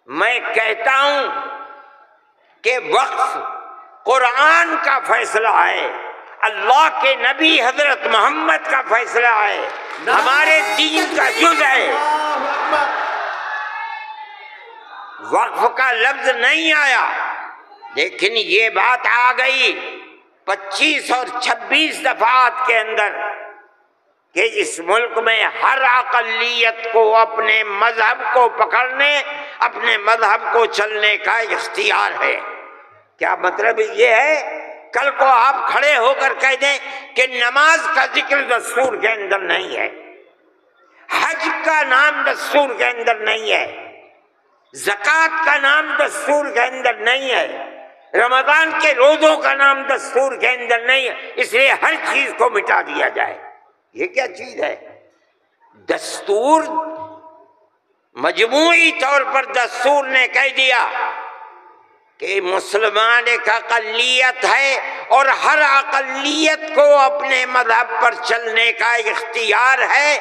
میں کہتا ہوں کہ وقف قرآن کا فیصلہ ہے، اللہ کے نبی حضرت محمد کا فیصلہ ہے، ہمارے دین کا جز ہے۔ وقف کا لفظ نہیں آیا، لیکن یہ بات آ گئی 25 اور 26 دفعات کے اندر کہ اس ملک میں ہر اقلیت کو اپنے مذہب کو پکڑنے، اپنے مذہب کو چلنے کا اختیار ہے۔ کیا مطلب یہ ہے کل کو آپ کھڑے ہو کر کہہ دیں کہ نماز کا ذکر دستور کے اندر نہیں ہے، حج کا نام دستور کے اندر نہیں ہے، زکوٰۃ کا نام دستور کے اندر نہیں ہے، رمضان کے روزوں کا نام دستور کے اندر نہیں ہے، اس لیے ہر چیز کو مٹا دیا جائے۔ یہ کیا چیز ہے؟ دستور مجموعی طور پر دستور نے کہہ دیا کہ مسلمان ایک اقلیت ہے اور ہر اقلیت کو اپنے مذہب پر چلنے کا اختیار ہے،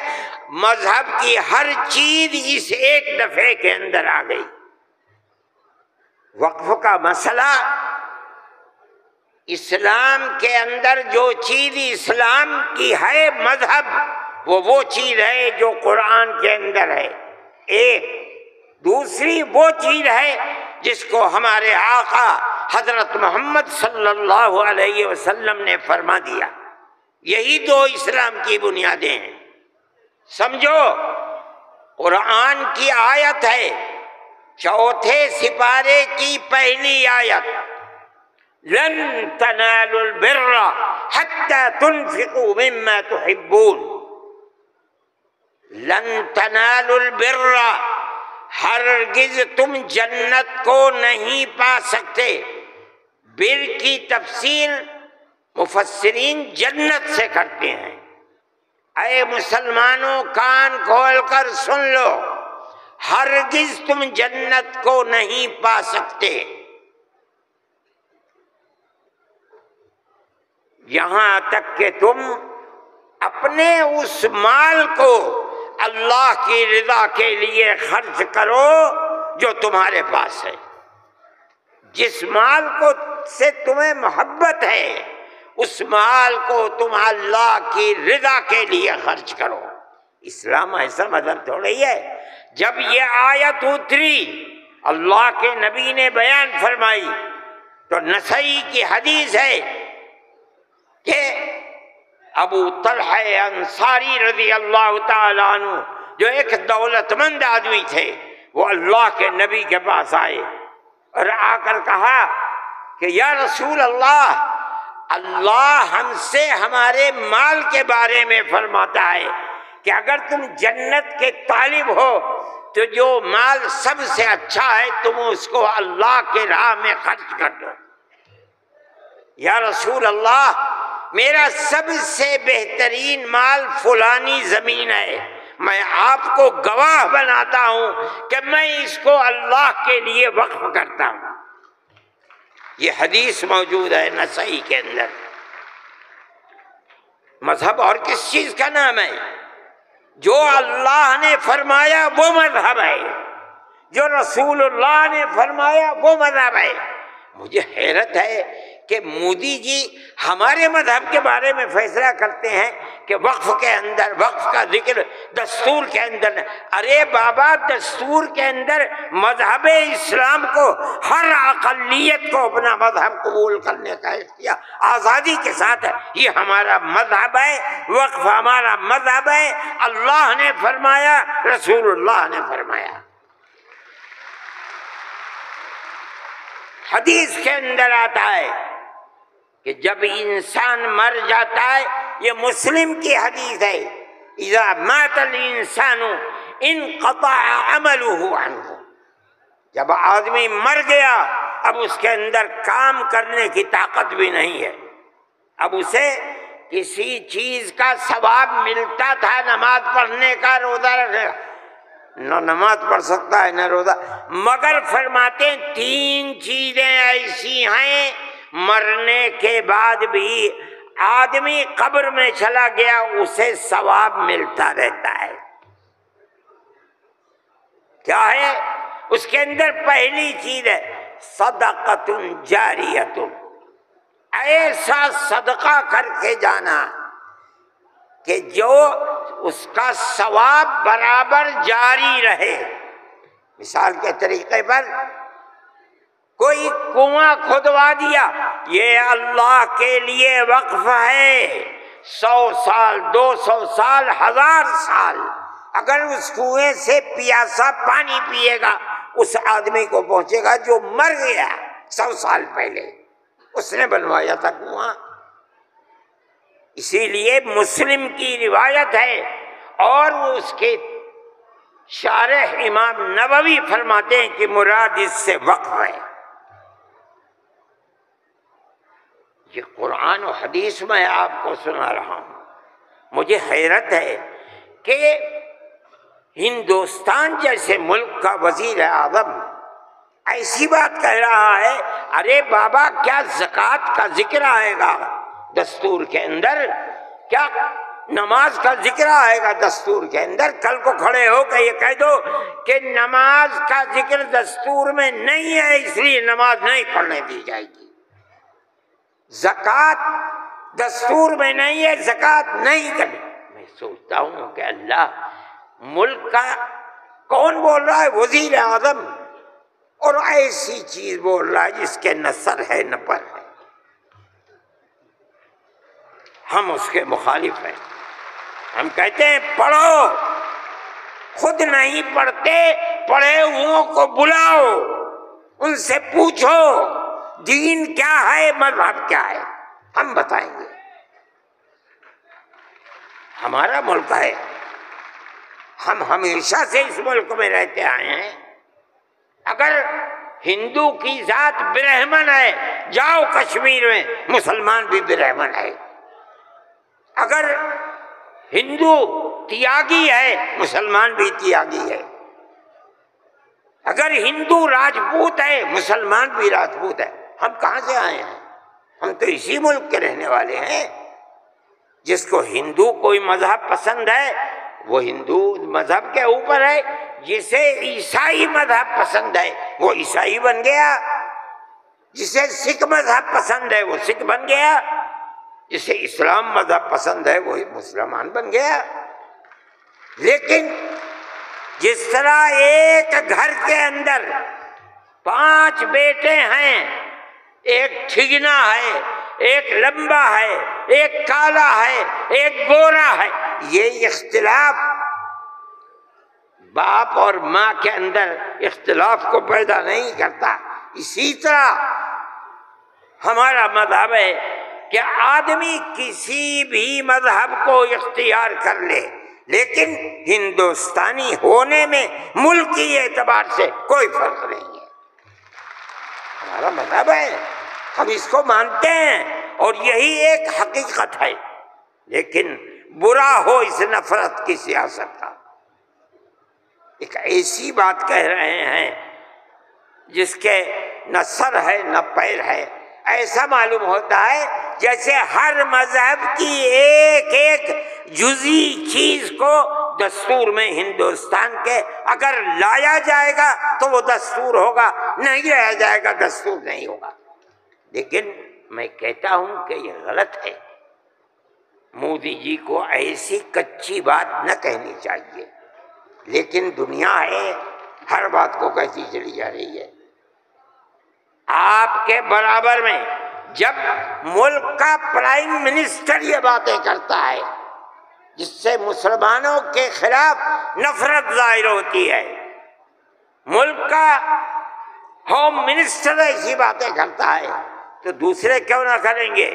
مذہب کی ہر چیز اس ایک دفعے کے اندر آ گئی۔ وقف کا مسئلہ، اسلام کے اندر جو چیز اسلام کی ہے مذہب، وہ چیز ہے جو قرآن کے اندر ہے ایک، دوسری وہ چیز ہے جس کو ہمارے آقا حضرت محمد صلی اللہ علیہ وسلم نے فرما دیا۔ یہی دو اسلام کی بنیادیں ہیں۔ سمجھو، قرآن کی آیت ہے 4 سپارے کی پہلی آیت، لن تنالوا البر حتى تنفقوا مما تحبون۔ لن تنالوا البر، ہرگز تم جنت کو نہیں پا سکتے۔ بر کی تفسیر مفسرین جنت سے کرتے ہیں۔ اے مسلمانوں کان کھول کر سن لو، ہرگز تم جنت کو نہیں پا سکتے یہاں تک کہ تم اپنے اس مال کو اللہ کی رضا کے لیے خرچ کرو جو تمہارے پاس ہے۔ جس مال کو سے تمہیں محبت ہے، اس مال کو تم اللہ کی رضا کے لیے خرچ کرو۔ اسلام ایسا مذہب تھوڑی ہے۔ جب یہ آیت اتری، اللہ کے نبی نے بیان فرمائی، تو نسائی کی حدیث ہے کہ ابو طلحہ انصاری رضی اللہ تعالیٰ عنہ جو ایک دولت مند آدمی تھے، وہ اللہ کے نبی کے پاس آئے اور آ کر کہا کہ یا رسول اللہ، اللہ ہم سے ہمارے مال کے بارے میں فرماتا ہے کہ اگر تم جنت کے طالب ہو تو جو مال سب سے اچھا ہے تم اس کو اللہ کے راہ میں خرچ کر دو۔ یا رسول اللہ، میرا سب سے بہترین مال فلانی زمین ہے، میں آپ کو گواہ بناتا ہوں کہ میں اس کو اللہ کے لیے وقف کرتا ہوں۔ یہ حدیث موجود ہے نسائی کے اندر۔ مذہب اور کس چیز کا نام ہے؟ جو اللہ نے فرمایا وہ مذہب ہے، جو رسول اللہ نے فرمایا وہ مذہب ہے۔ مجھے حیرت ہے کہ مودی جی ہمارے مذہب کے بارے میں فیصلہ کرتے ہیں کہ وقف کے اندر، وقف کا ذکر دستور کے اندر۔ ارے بابا، دستور کے اندر مذہب اسلام کو، ہر اقلیت کو اپنا مذہب قبول کرنے کا اختیار آزادی کے ساتھ ہے۔ یہ ہمارا مذہب ہے، وقف ہمارا مذہب ہے۔ اللہ نے فرمایا، رسول اللہ نے فرمایا۔ حدیث کے اندر آتا ہے کہ جب انسان مر جاتا ہے، یہ مسلم کی حدیث ہے، اذا مات الانسان انقطع عمله عنه۔ جب آدمی مر گیا، اب اس کے اندر کام کرنے کی طاقت بھی نہیں ہے۔ اب اسے کسی چیز کا ثواب ملتا تھا، نماز پڑھنے کا، روزہ رکھنے کا، نہ نماز پڑھ سکتا ہے نہ روزہ، مگر فرماتے ہیں 3 چیزیں ایسی ہیں مرنے کے بعد بھی آدمی قبر میں چلا گیا اسے ثواب ملتا رہتا ہے۔ کیا ہے؟ اس کے اندر پہلی چیز ہے صدقۃ جاریۃ، ایسا صدقہ کر کے جانا کہ جو اس کا ثواب برابر جاری رہے۔ مثال کے طریقے پر کوئی کنواں کھدوا دیا، یہ اللہ کے لیے وقف ہے، 100 سال 200 سال 1000 سال اگر اس کنویں سے پیاسا پانی پیے گا اس آدمی کو پہنچے گا جو مر گیا 100 سال پہلے، اس نے بنوایا تھا کنواں۔ اسی لیے مسلم کی روایت ہے اور اس کے شارح امام نووی فرماتے ہیں کہ مراد اس سے وقف ہے۔ یہ قرآن و حدیث میں آپ کو سنا رہا ہوں۔ مجھے حیرت ہے کہ ہندوستان جیسے ملک کا وزیر اعظم ایسی بات کہہ رہا ہے، ارے بابا کیا زکوٰۃ کا ذکر آئے گا دستور کے اندر؟ کیا نماز کا ذکر آئے گا دستور کے اندر؟ کل کو کھڑے ہو کے یہ کہہ دو کہ نماز کا ذکر دستور میں نہیں ہے اس لیے نماز نہیں پڑھنے دی جائے گی، زکوٰۃ دستور میں نہیں ہے زکوٰۃ نہیں کرنی۔ میں سوچتا ہوں کہ اللہ، ملک کا کون بول رہا ہے؟ وزیر اعظم، اور ایسی چیز بول رہا ہے جس کے نہ سر ہے نہ پر ہے۔ ہم اس کے مخالف ہیں، ہم کہتے ہیں پڑھو، خود نہیں پڑھتے، پڑھے ہوئوں کو بلاؤ، ان سے پوچھو دین کیا ہے، مذہب کیا ہے، ہم بتائیں گے۔ ہمارا ملک ہے، ہم ہمیشہ سے اس ملک میں رہتے آئے ہیں۔ اگر ہندو کی ذات برہمن ہے، جاؤ کشمیر میں مسلمان بھی برہمن ہے۔ اگر ہندو تیاگی ہے، مسلمان بھی تیاگی ہے۔ اگر ہندو راجپوت ہے، مسلمان بھی راجپوت ہے۔ ہم کہاں سے آئے ہیں؟ ہم تو اسی ملک کے رہنے والے ہیں۔ جس کو ہندو کوئی مذہب پسند ہے وہ ہندو مذہب کے اوپر ہے، جسے عیسائی مذہب پسند ہے وہ عیسائی بن گیا، جسے سکھ مذہب پسند ہے وہ سکھ بن گیا، جسے اسلام مذہب پسند ہے وہی مسلمان بن گیا۔ لیکن جس طرح ایک گھر کے اندر 5 بیٹے ہیں، ایک ٹھگنا ہے، ایک لمبا ہے، ایک کالا ہے، ایک گورا ہے، یہ اختلاف باپ اور ماں کے اندر اختلاف کو پیدا نہیں کرتا۔ اسی طرح ہمارا مذہب ہے کہ آدمی کسی بھی مذہب کو اختیار کر لے، لیکن ہندوستانی ہونے میں ملکی اعتبار سے کوئی فرق نہیں ہے۔ ہمارا مذہب ہے، ہم اس کو مانتے ہیں اور یہی ایک حقیقت ہے۔ لیکن برا ہو اس نفرت کی سیاست کا۔ ایک ایسی بات کہہ رہے ہیں جس کے نہ سر ہے نہ پیر ہے، ایسا معلوم ہوتا ہے جیسے ہر مذہب کی ایک ایک جزئی چیز کو دستور میں ہندوستان کے اگر لایا جائے گا تو وہ دستور ہوگا، نہیں لایا جائے گا دستور نہیں ہوگا۔ لیکن میں کہتا ہوں کہ یہ غلط ہے۔ مودی جی کو ایسی کچی بات نہ کہنی چاہیے، لیکن دنیا ہے، ہر بات کو کہتی چلی جا رہی ہے۔ آپ کے برابر میں جب ملک کا پرائم منسٹر یہ باتیں کرتا ہے جس سے مسلمانوں کے خلاف نفرت ظاہر ہوتی ہے، ملک کا ہوم منسٹر ایسی باتیں کرتا ہے تو دوسرے کیوں نہ کریں گے؟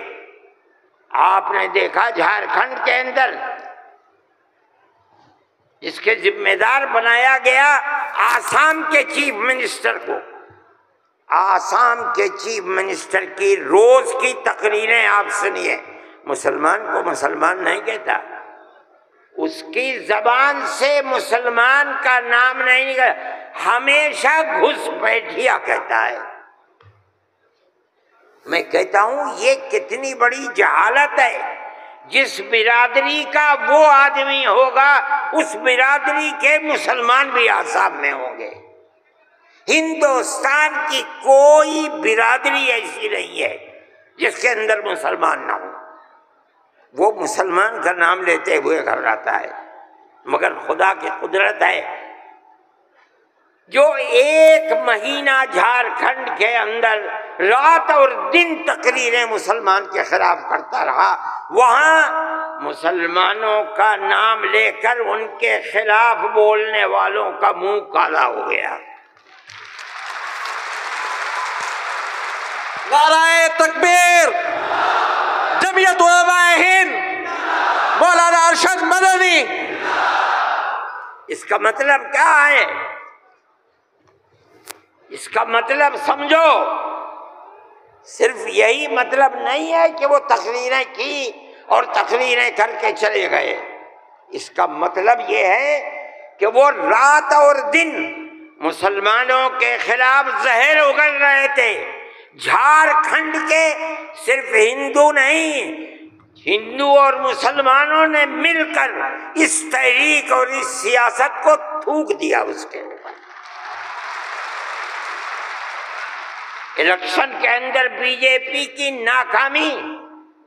آپ نے دیکھا جھارکھنڈ کے اندر اس کے ذمہ دار بنایا گیا آسام کے چیف منسٹر کو۔ آسام کے چیف منسٹر کی روز کی تقریریں آپ سنیے، مسلمان کو مسلمان نہیں کہتا، اس کی زبان سے مسلمان کا نام نہیں نکلتا، ہمیشہ گھس بیٹھیا کہتا ہے۔ میں کہتا ہوں یہ کتنی بڑی جہالت ہے۔ جس برادری کا وہ آدمی ہوگا اس برادری کے مسلمان بھی آسام میں ہوں گے۔ ہندوستان کی کوئی برادری ایسی نہیں ہے جس کے اندر مسلمان نہ ہو۔ وہ مسلمان کا نام لیتے ہوئے گھبراتا ہے، مگر خدا کی قدرت ہے جو 1 مہینہ جھارکھنڈ کے اندر رات اور دن تقریریں مسلمان کے خلاف کرتا رہا، وہاں مسلمانوں کا نام لے کر ان کے خلاف بولنے والوں کا منہ کالا ہو گیا۔ نعرہ تکبیر، جمعیت علماء ہند، مولانا ارشد مدنی۔ اس کا مطلب کیا ہے؟ اس کا مطلب سمجھو، صرف یہی مطلب نہیں ہے کہ وہ تقریریں کی اور تقریریں کر کے چلے گئے۔ اس کا مطلب یہ ہے کہ وہ رات اور دن مسلمانوں کے خلاف زہر اگل رہے تھے۔ جھارکھنڈ کے صرف ہندو نہیں، ہندو اور مسلمانوں نے مل کر اس تحریک اور اس سیاست کو تھوک دیا اس کے اوپر۔ الیکشن کے اندر بی جے پی کی ناکامی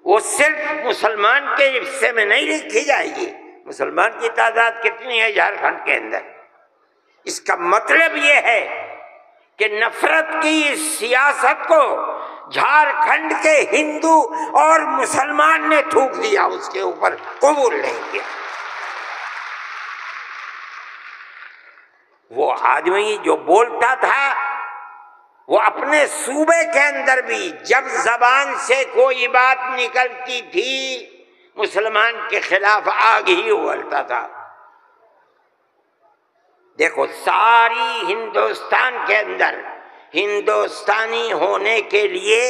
وہ صرف مسلمان کے حصے میں نہیں لکھی جائے گی۔ مسلمان کی تعداد کتنی ہے جھارکھنڈ کے اندر؟ اس کا مطلب یہ ہے کہ نفرت کی اس سیاست کو جھارکھنڈ کے ہندو اور مسلمان نے تھوک دیا، اس کے اوپر قبول نہیں کیا۔ وہ آدمی جو بولتا تھا وہ اپنے صوبے کے اندر بھی جب زبان سے کوئی بات نکلتی تھی مسلمان کے خلاف آگ ہی اگلتا تھا۔ دیکھو، ساری ہندوستان کے اندر ہندوستانی ہونے کے لیے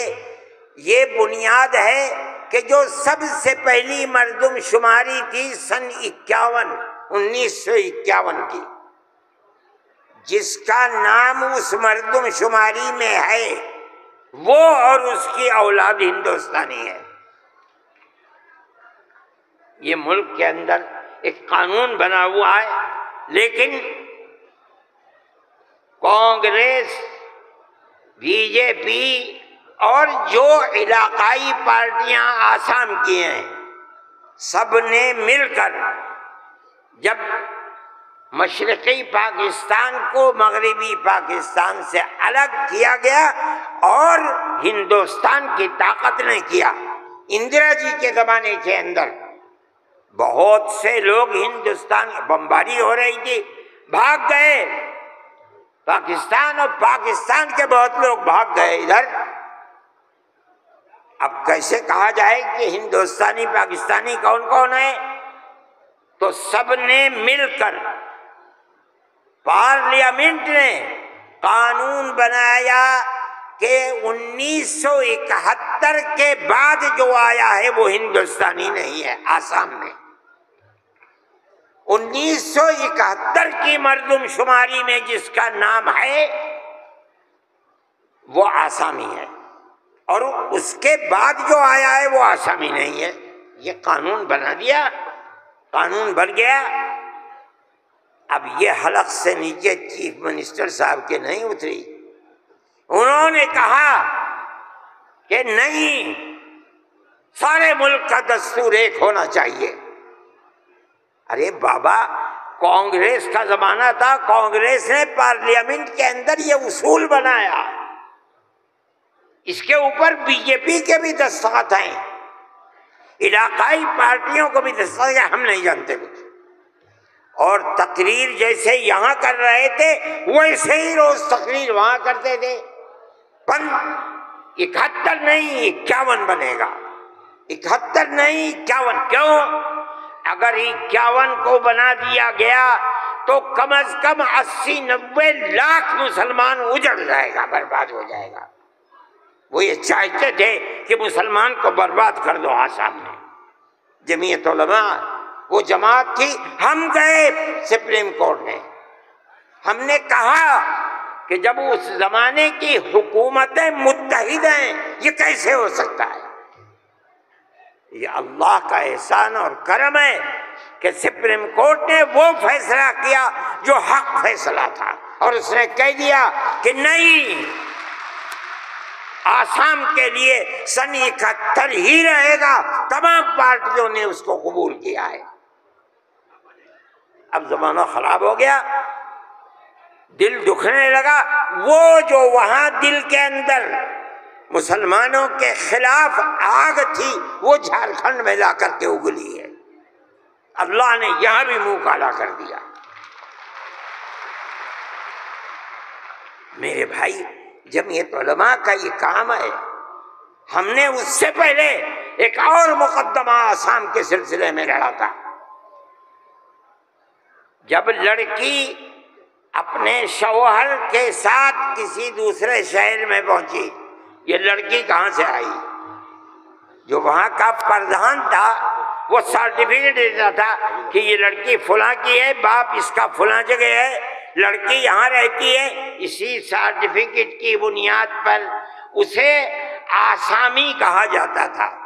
یہ بنیاد ہے کہ جو سب سے پہلی مردم شماری تھی سن 1951 کی، جس کا نام اس مردم شماری میں ہے وہ اور اس کی اولاد ہندوستانی ہے۔ یہ ملک کے اندر ایک قانون بنا ہوا ہے، لیکن کانگریس، بی جے پی اور جو علاقائی پارٹیاں آسام کی ہیں، سب نے مل کر جب مشرقی پاکستان کو مغربی پاکستان سے الگ کیا گیا اور ہندوستان کی طاقت نے کیا، اندرا جی کے زمانے کے اندر بہت سے لوگ ہندوستان، بمباری ہو رہی تھی، بھاگ گئے پاکستان، اور پاکستان کے بہت لوگ بھاگ گئے ادھر۔ اب کیسے کہا جائے کہ ہندوستانی پاکستانی کون کون ہے؟ تو سب نے مل کر پارلیمنٹ نے قانون بنایا کہ 1971 کے بعد جو آیا ہے وہ ہندوستانی نہیں ہے۔ آسام میں 1971 کی مردم شماری میں جس کا نام ہے وہ آسامی ہے، اور اس کے بعد جو آیا ہے وہ آسامی نہیں ہے۔ یہ قانون بنا دیا، قانون بن گیا۔ اب یہ حلق سے نیچے چیف منسٹر صاحب کے نہیں اتری، انہوں نے کہا کہ نہیں، سارے ملک کا دستور ایک ہونا چاہیے۔ ارے بابا، کانگریس کا زمانہ تھا، کانگریس نے پارلیمنٹ کے اندر یہ اصول بنایا، اس کے اوپر بی جے پی کے بھی دستخط ہیں، علاقائی پارٹیوں کو بھی دستخط ہیں، ہم نہیں جانتے کچھ۔ اور تقریر جیسے یہاں کر رہے تھے ویسے ہی روز تقریر وہاں کرتے تھے۔ 71 نہیں 51 بنے گا، 71 نہیں 51۔ کیوں؟ اگر 51 کو بنا دیا گیا تو کم از کم 80-90 لاکھ مسلمان اجڑ جائے گا، برباد ہو جائے گا۔ وہ یہ چاہتے تھے کہ مسلمان کو برباد کر دو۔ آسام میں جمعیت علماء وہ جماعت تھی، ہم گئے سپریم کورٹ میں، ہم نے کہا کہ جب اس زمانے کی حکومتیں متحد ہیں یہ کیسے ہو سکتا ہے؟ یہ اللہ کا احسان اور کرم ہے کہ سپریم کورٹ نے وہ فیصلہ کیا جو حق فیصلہ تھا، اور اس نے کہہ دیا کہ نہیں، آسام کے لیے سن 71 ہی رہے گا۔ تمام پارٹیوں نے اس کو قبول کیا ہے۔ اب زمانہ خراب ہو گیا، دل دکھنے لگا۔ وہ جو وہاں دل کے اندر مسلمانوں کے خلاف آگ تھی، وہ جھارکھنڈ میں لا کر کے اگلی ہے۔ اللہ نے یہاں بھی منہ کالا کر دیا۔ میرے بھائی، جمعیت علماء کا یہ کام ہے۔ ہم نے اس سے پہلے ایک اور مقدمہ آسام کے سلسلے میں لڑا تھا۔ جب لڑکی اپنے شوہر کے ساتھ کسی دوسرے شہر میں پہنچی، یہ لڑکی کہاں سے آئی؟ جو وہاں کا پردھان تھا وہ سرٹیفکیٹ دیتا تھا کہ یہ لڑکی فلاں کی ہے، باپ اس کا فلاں جگہ ہے، لڑکی یہاں رہتی ہے۔ اسی سرٹیفکیٹ کی بنیاد پر اسے آسامی کہا جاتا تھا۔